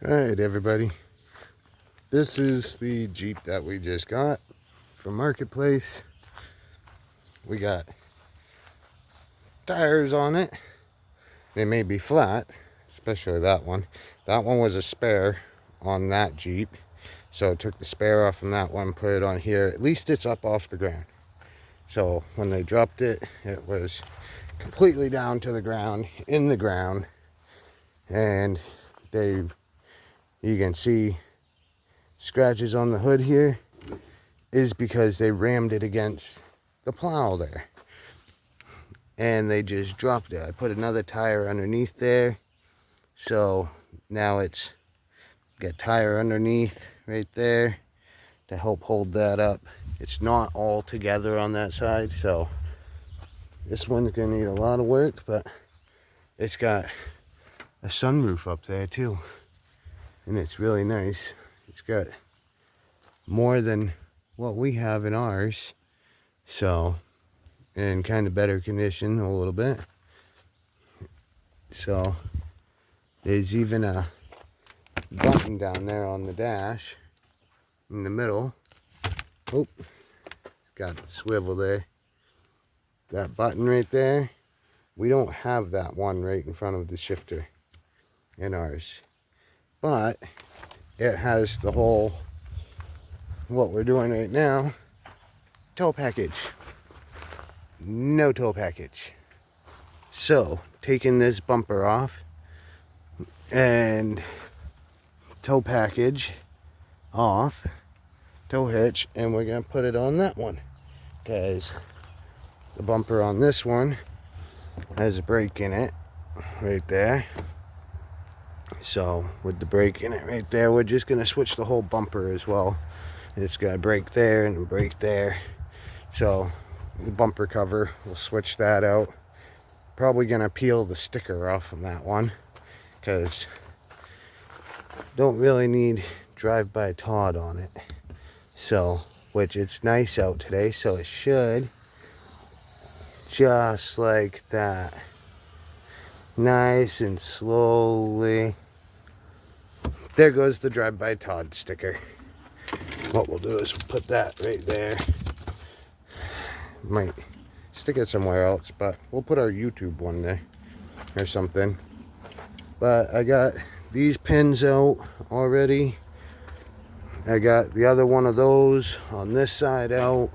Alright everybody, this is the Jeep that we just got from Marketplace. We got tires on it. They may be flat, especially that one. That one was a spare on that Jeep, so I took the spare off from that one, put it on here. At least it's up off the ground. So when they dropped it, it was completely down to the ground, in the ground, and you can see scratches on the hood here is because they rammed it against the plow there and they just dropped it. I put another tire underneath there, so now it's got tire underneath right there to help hold that up. It's not all together on that side, so this one's gonna need a lot of work, but it's got a sunroof up there too, and it's really nice. It's got more than what we have in ours, so in kind of better condition a little bit. So there's even a button down there on the dash in the middle. Oh, it's got a swivel there. That button right there, we don't have that one right in front of the shifter in ours, but it has the whole, what we're doing right now, tow package. No tow package. So taking this bumper off and tow package off, tow hitch, and we're gonna put it on that one, because the bumper on this one has a brake in it right there. So with the brake in it right there, we're just gonna switch the whole bumper as well. It's got a brake there and a brake there, so the bumper cover, we'll switch that out. Probably gonna peel the sticker off of that one, because don't really need drive-by Todd on it. So, which it's nice out today, so it should, just like that, nice and slowly. There goes the drive-by Todd sticker. What we'll do is we'll put that right there. Might stick it somewhere else, but we'll put our YouTube one there or something. But I got these pins out already. I got the other one of those on this side out,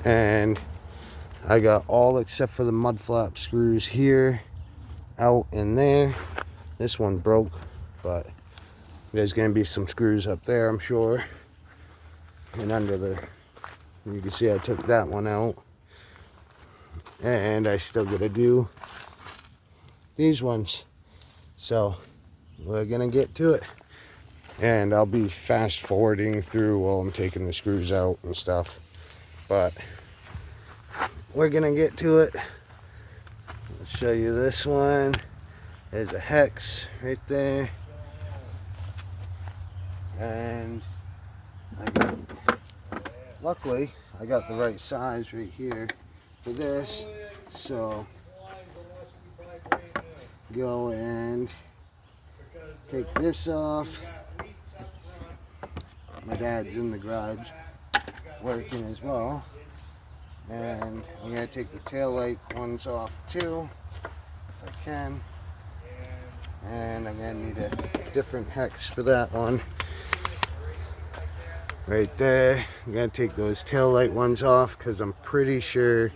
and I got all except for the mud flap screws here out in there. This one broke, but there's gonna be some screws up there, I'm sure, and under the, you can see I took that one out, and I still gotta do these ones. So we're gonna get to it, and I'll be fast forwarding through while I'm taking the screws out and stuff, but we're gonna get to it. Let's show you this one. There's a hex right there, and luckily I got the right size right here for this, so go and take this off. My dad's in the garage working as well, and I'm going to take the tail light ones off too if I can, and I'm going to need a different hex for that one right there. I'm going to take those tail light ones off because I'm pretty sure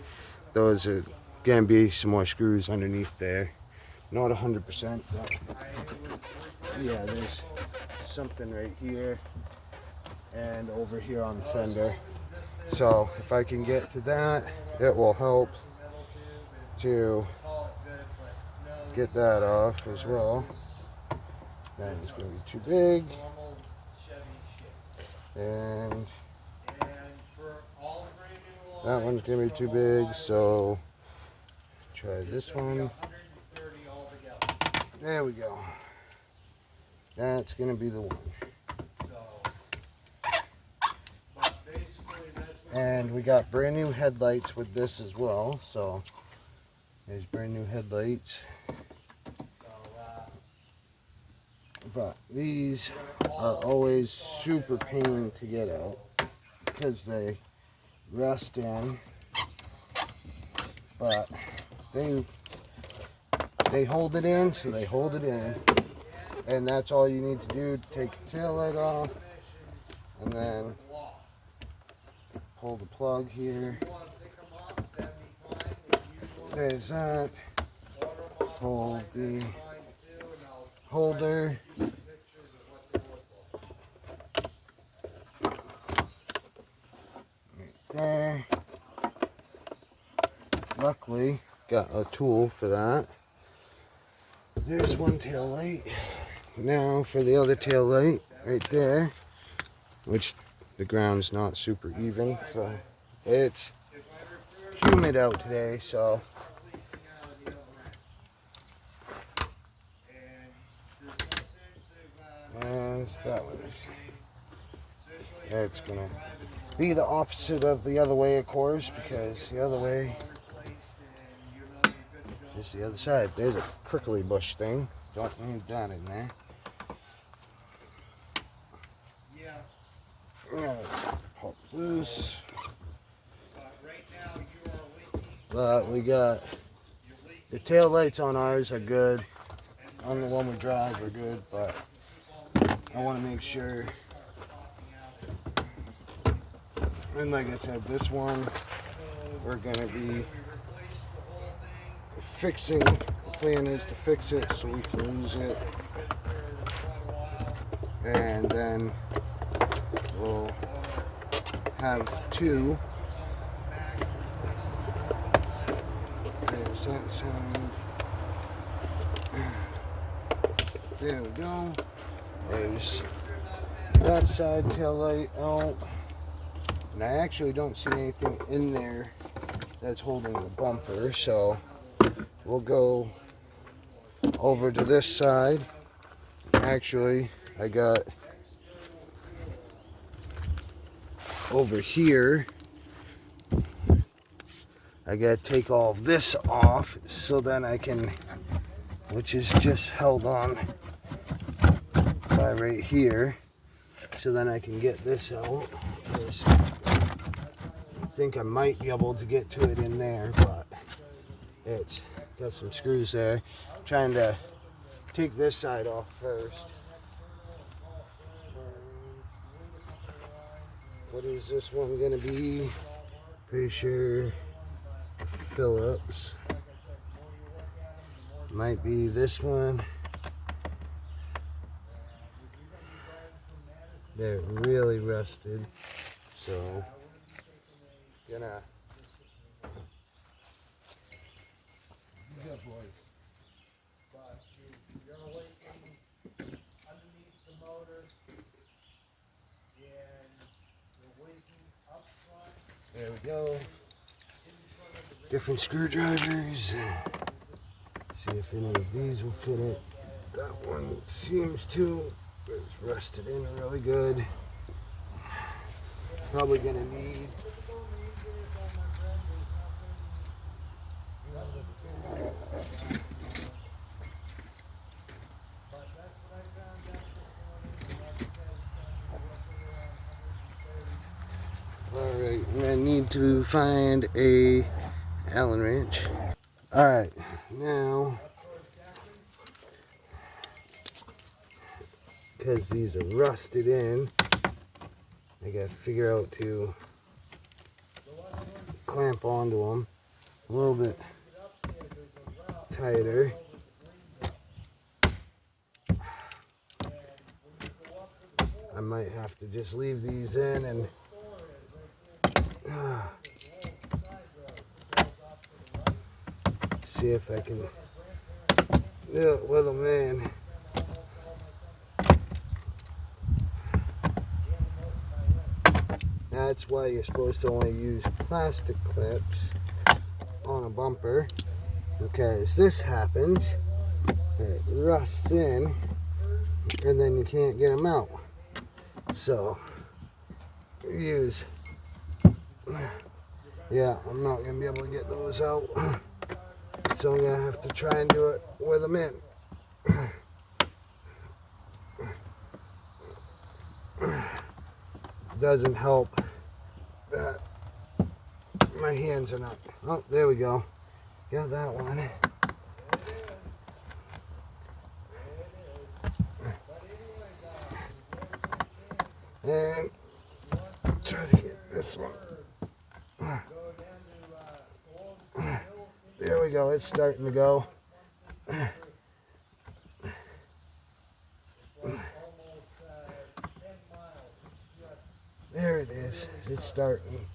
those are going to be some more screws underneath there. Not 100%, but yeah, there's something right here and over here on the fender. So if I can get to that, it will help to get that off as well. That is going to be too big, and that one's going to be too big, so try this one. There we go. That's going to be the one. And we got brand new headlights with this as well, so there's brand new headlights. But these are always super pain to get out because they rust in. But they hold it in, so they hold it in. And that's all you need to do. Take the tail light off and then pull the plug here. There's that. Hold the holder. Right there. Luckily, got a tool for that. There's one tail light. Now for the other tail light right there, which the ground's not super even, so it's humid out today, so and that was it's gonna be the opposite of the other way, of course, because the other way is the other side. There's a prickly bush thing. Don't need that in there. Pop loose. But we got the tail lights on ours are good. On the one we drive are good, but I want to make sure. And like I said, this one we're gonna be fixing. The plan is to fix it so we can use it, and then we'll have two. There's that sound. There we go. There's that side tail light out. And I actually don't see anything in there that's holding the bumper, so we'll go over to this side. Actually, I got over here, I gotta take all of this off so then I can, which is just held on by right here, so then I can get this out. I think I might be able to get to it in there, but it's got some screws there. I'm trying to take this side off first. What is this one gonna be? Pretty sure Phillips. Might be this one. They're really rusted, so gonna there we go. Different screwdrivers. See if any of these will fit it. That one seems to. It's rusted in really good. Probably gonna need Alright, I'm gonna need to find a Allen wrench. Alright, now because these are rusted in, I gotta figure out to clamp onto them a little bit tighter. I might have to just leave these in and see if I can do it with them in. That's why you're supposed to only use plastic clips on a bumper, because this happens, it rusts in, and then you can't get them out. So, use, yeah, I'm not going to be able to get those out, so I'm going to have to try and do it with them in. doesn't help that my hands are not. Oh, there we go. Got that one. And try to get this one. There we go. It's starting to go. There it is. It's starting.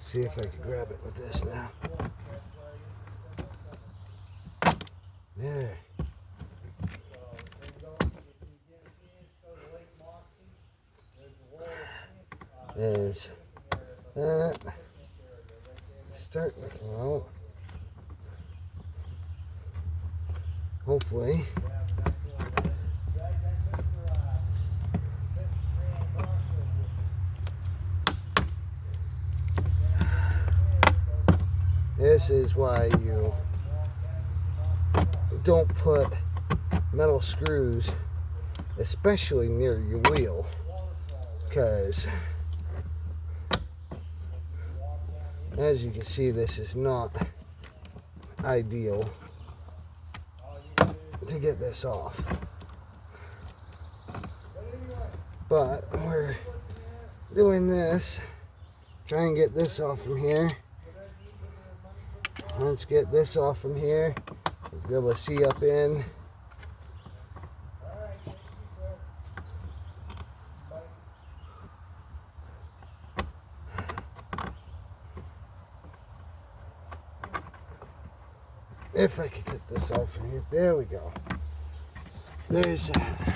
See if I can grab it with this now. There. There's that. It's starting to come out. Hopefully. This is why you don't put metal screws, especially near your wheel, because as you can see, this is not ideal to get this off. But we're doing this, try and get this off from here. Let's get this off from here. We'll be able to see up in. If I could get this off from here. There we go. There's that.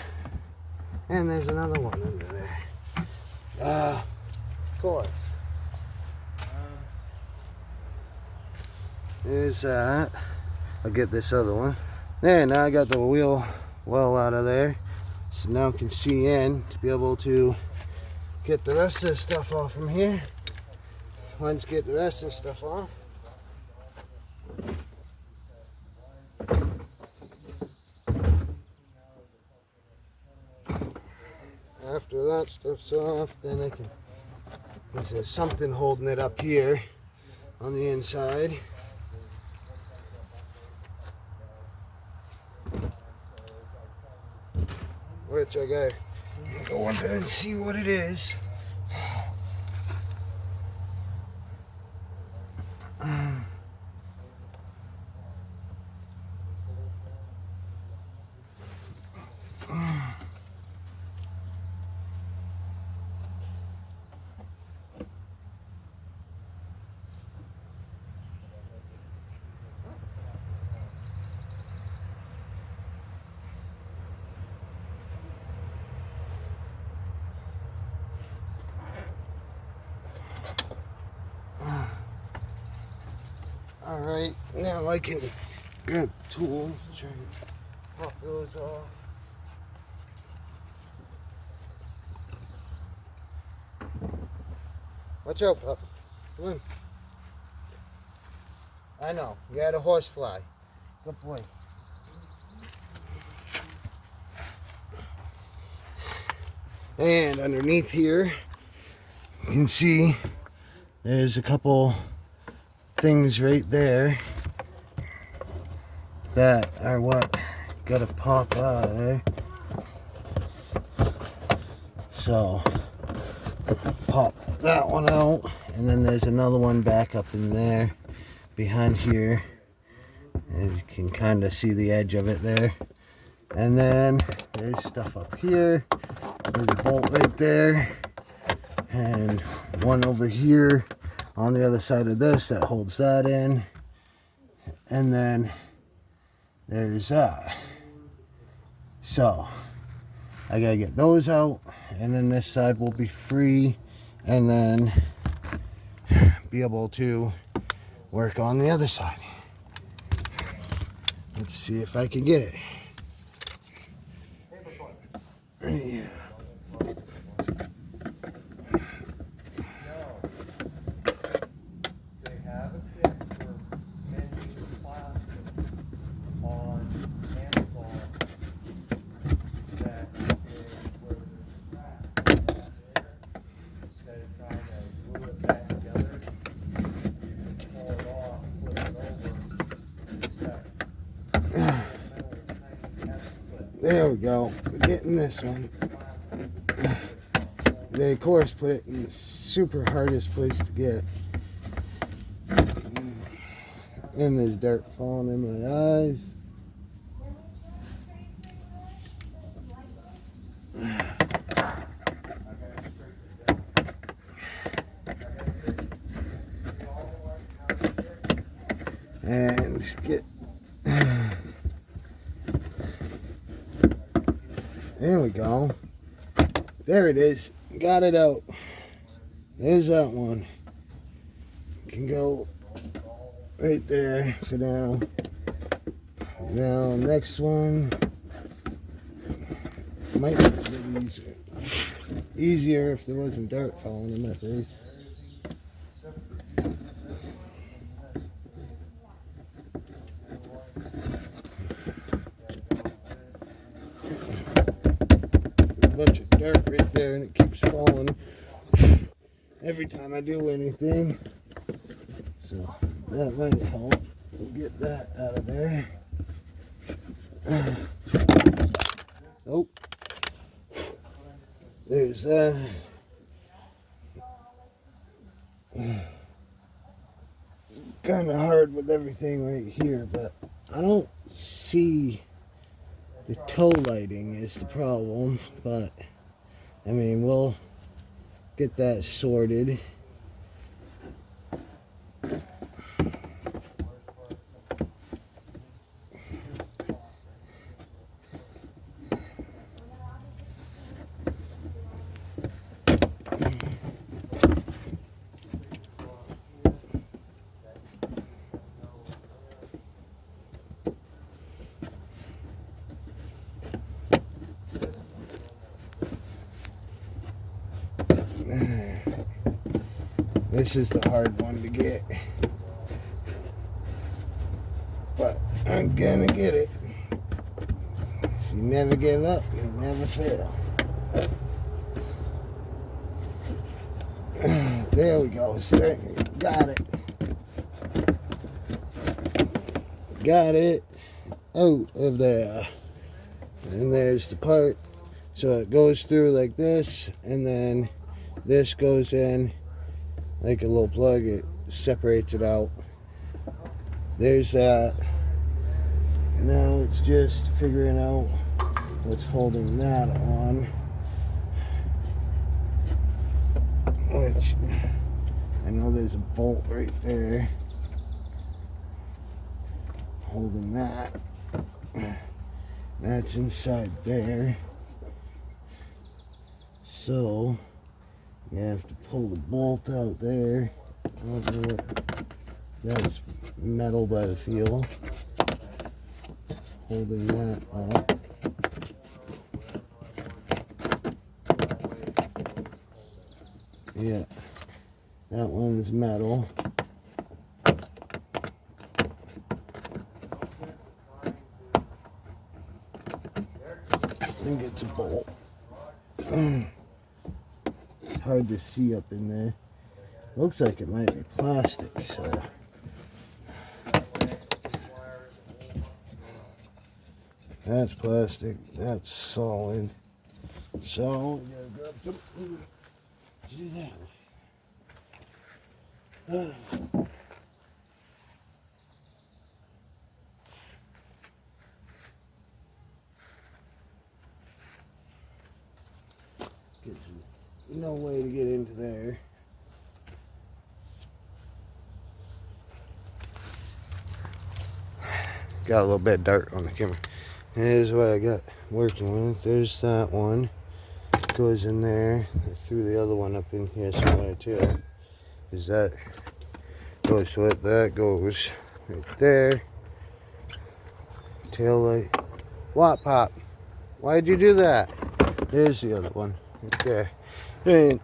And there's another one under there. Of course. There's that. I'll get this other one. There, now I got the wheel well out of there. So now I can see in to be able to get the rest of this stuff off from here. Once get the rest of this stuff off. After that stuff's off, then I can, because there's something holding it up here on the inside. Which I gotta go under and see what it is. Alright, now I can grab a tool, try and pop those off. Watch out, pup. Come on. I know, you had a horsefly. Good boy. And underneath here, you can see there's a couple things right there that are what gotta pop out of there. So pop that one out, and then there's another one back up in there behind here, and you can kind of see the edge of it there. And then there's stuff up here. There's a bolt right there, and one over here on the other side of this that holds that in. And then there's that. So I gotta get those out, and then this side will be free, and then be able to work on the other side. Let's see if I can get it. Yeah. There we go. We're getting this one. They, of course, put it in the super hardest place to get. And there's dirt falling in my eyes. And get... There we go. There it is. Got it out. There's that one. Can go right there for now. Now, next one might be a bit easier. Easier if there wasn't dirt falling in my face. A bunch of dirt right there, and it keeps falling every time I do anything. So that might help. We'll get that out of there. Oh, there's kind of hard with everything right here, but I don't see the toe lighting is the problem, but I mean, we'll get that sorted. This is the hard one to get, but I'm gonna get it. If you never give up, you'll never fail. There we go. Got it. Got it out of there. And there's the part. So it goes through like this, and then this goes in like a little plug. It separates it out. There's that. Now it's just figuring out what's holding that on, which I know there's a bolt right there holding that. That's inside there, so you have to pull the bolt out there. I don't know what, that's metal by the feel, holding that up. Yeah, that one's metal. I think it's a bolt. It's hard to see up in there. Looks like it might be plastic, so. That's plastic. That's solid. So we gotta grab some. Do that way. No way to get into there. Got a little bit of dirt on the camera. Here's what I got working with. There's that one. Goes in there. I threw the other one up in here somewhere too. Is that goes with that goes right there. Tail light. What, Pop? Why'd you do that? There's the other one right there. And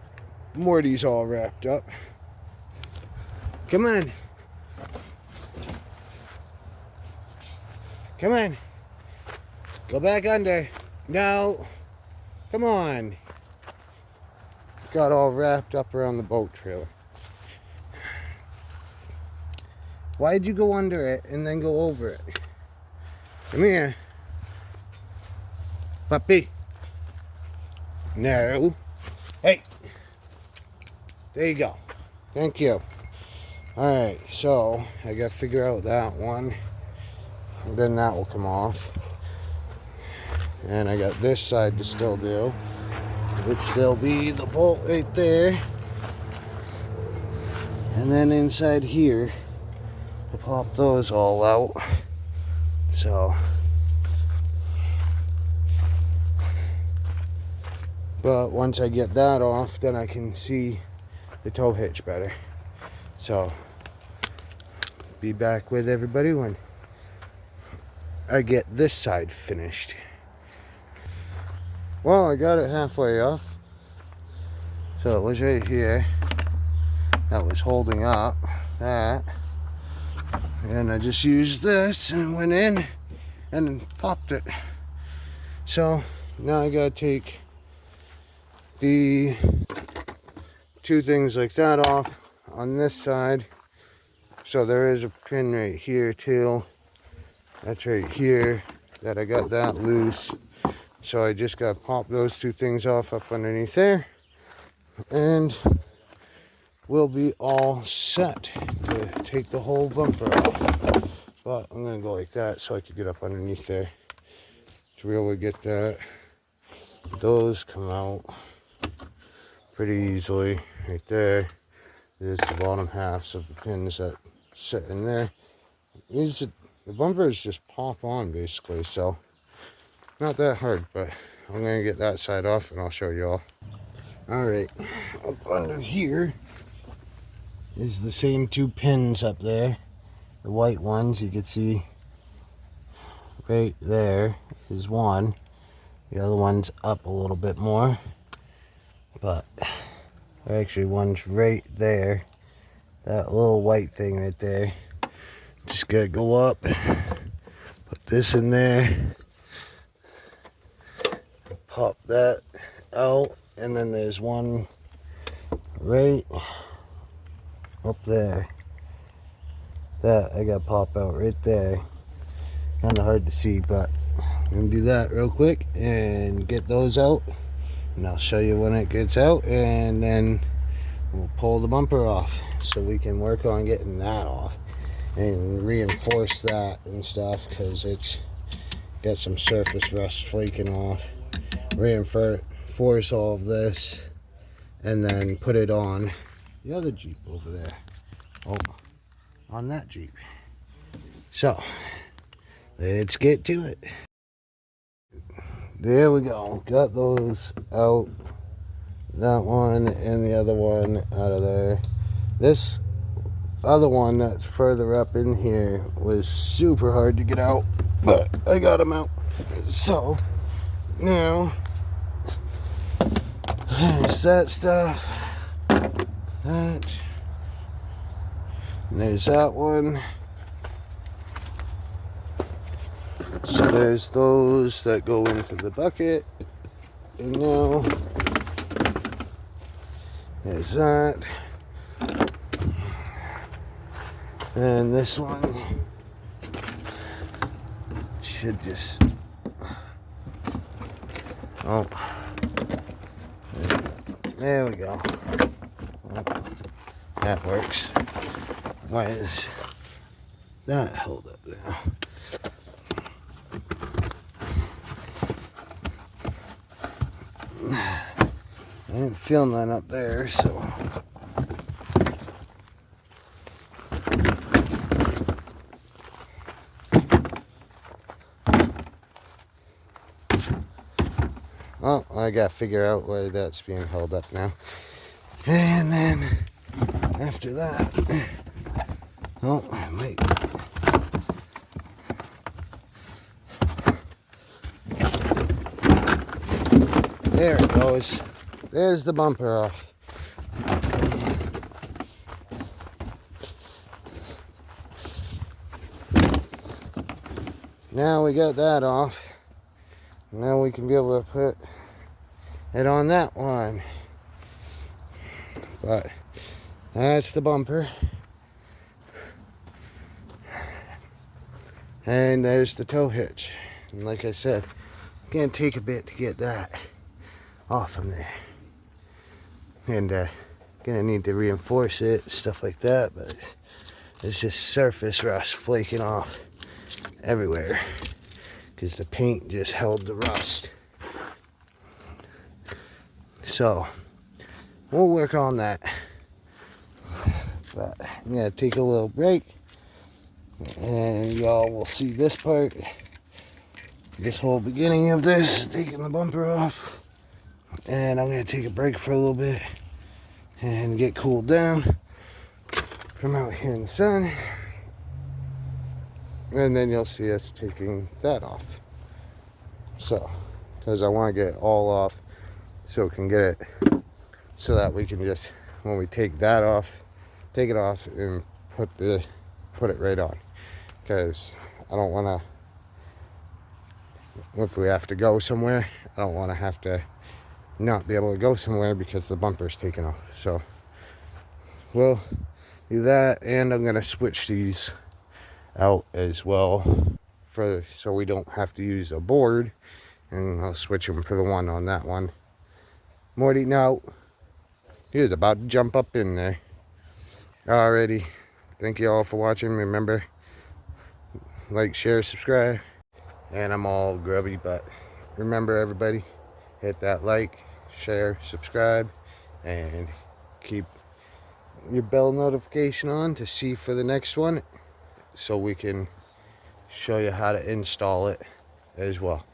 Morty's all wrapped up. Come on. Come on. Go back under. No. Come on. Got all wrapped up around the boat trailer. Why'd you go under it and then go over it? Come here. Puppy. No. Hey. There you go. Thank you. Alright, so I gotta figure out that one. Then that will come off. And I got this side to still do, which there'll be the bolt right there. And then inside here, I'll pop those all out. So, but once I get that off, then I can see the tow hitch better. So, be back with everybody when I get this side finished. Well, I got it halfway off. So it was right here. That was holding up that. And I just used this and went in and popped it. So now I gotta take the two things like that off on this side. So there is a pin right here too. That's right here that I got that loose. So I just gotta pop those two things off up underneath there. And we'll be all set to take the whole bumper off. But I'm gonna go like that so I can get up underneath there to be able to get that. Those come out pretty easily right there. There's the bottom halves of the pins that sit in there. The bumpers just pop on basically, so not that hard, but I'm gonna get that side off and I'll show you all. Alright, up under here is the same two pins up there. The white ones you can see right there is one. The other one's up a little bit more, but actually one's right there. That little white thing right there. Just gotta go up, put this in there, pop that out, and then there's one right up there that I got pop out right there. Kind of hard to see, but I'm gonna do that real quick and get those out, and I'll show you when it gets out, and then we'll pull the bumper off so we can work on getting that off and reinforce that and stuff, because it's got some surface rust flaking off. Reinforce all of this and then put it on the other Jeep over there. Oh, on that Jeep. So let's get to it. There we go. Got those out. That one and the other one out of there. This other one that's further up in here was super hard to get out, but I got them out. So now there's that stuff. That. And there's that one. So there's those that go into the bucket. And now there's that. And this one should just, oh, there we go. Oh, that works. Why is that held up now? I didn't feel none up there, so. Well, I gotta figure out why that's being held up now. And then after that, oh, wait. There it goes. There's the bumper off. Now we got that off. Now we can be able to put it on that one. But that's the bumper. And there's the tow hitch. And like I said, gonna take a bit to get that off from there. And gonna need to reinforce it, stuff like that, but it's just surface rust flaking off everywhere because the paint just held the rust. So we'll work on that. But I'm gonna take a little break, and y'all will see this part, this whole beginning of this, taking the bumper off. And I'm gonna take a break for a little bit and get cooled down from out here in the sun. And then you'll see us taking that off. So, because I want to get it all off so we can get it, so that we can just, when we take that off, take it off and put it right on. Because I don't want to, if we have to go somewhere, I don't want to have to not be able to go somewhere because the bumper's taken off. So we'll do that, and I'm going to switch these out as well so we don't have to use a board, and I'll switch them for the one on that one. Morty, now he was about to jump up in there. Alrighty, thank you all for watching. Remember, like, share, subscribe. And I'm all grubby, but remember, everybody, hit that like, share, subscribe, and keep your bell notification on to see for the next one, so we can show you how to install it as well.